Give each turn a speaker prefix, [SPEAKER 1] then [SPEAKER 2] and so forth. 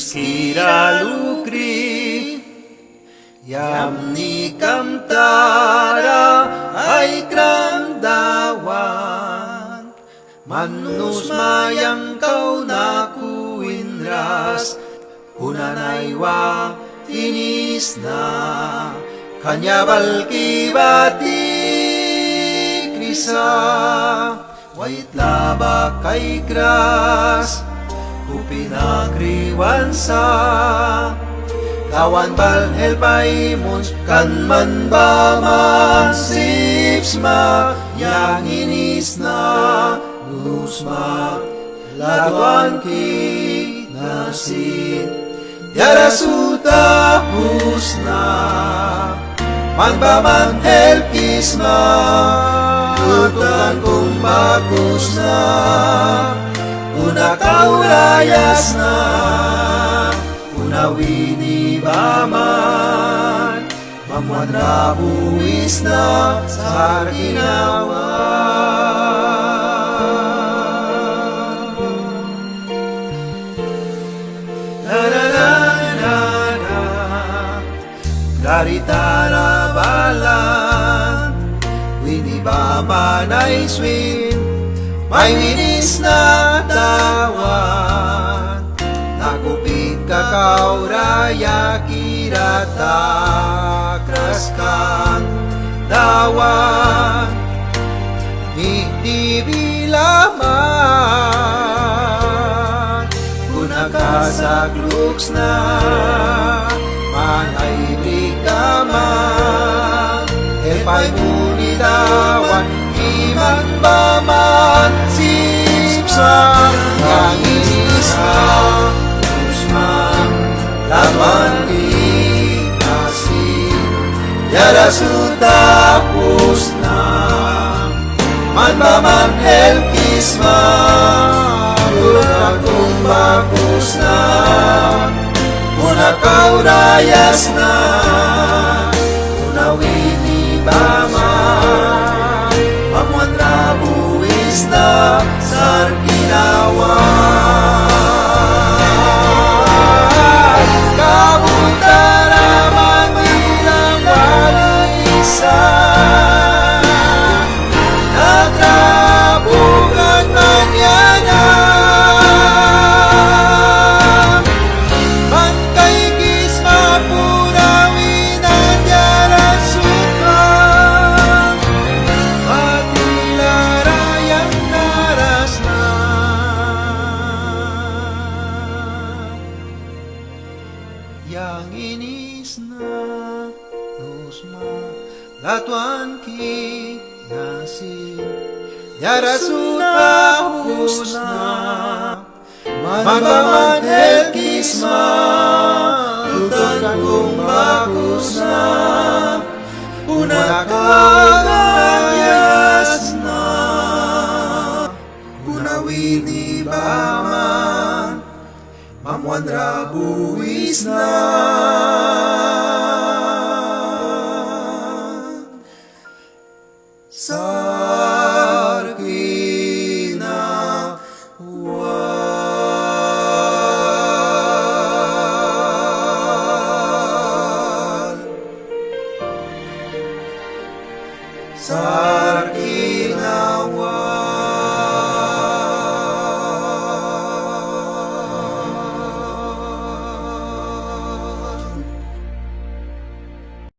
[SPEAKER 1] Skira lukri Yam ni kamtara ay kramdawan Manus mayang kau na kuinras Hunanaywa inis na Kanya balki bati krisa Wait laba kay kras Upinagriwan sa Lawan bal helpay mus kan man ba man sipsma yang inis na lusma lawan ki nasin Yara suta husna man ba man helkisma Tutan kung bagus na Una kaurayas na Una wini baman Mamuan rabuis na Sa ginawa Na na na na na Daritara balan Wini baman ay swim May winis na tawan Nakupit kakao raya kirata Kraskan dawan Di bilaman Kunakasagluks na Manay rikaman Elpay munitawan Iman baman sipsang Yang inis na Usman laman dikasih Yara sudah pusna Man baman helkisma Udah kung bagus na Muna kau rayas na Muna wini baman Pamuan rabuis na sarginawa Kabutaraman bilang walisa Natrabukan manyana Bangkay kisma purawin at yaran sutra Yang inis na nusma Latuan ki nasin Yara suta husna Magbaman helkisma Lutan kung bagus na Una kagayas na Una wini baman Mamuan rabuis na Sarginawan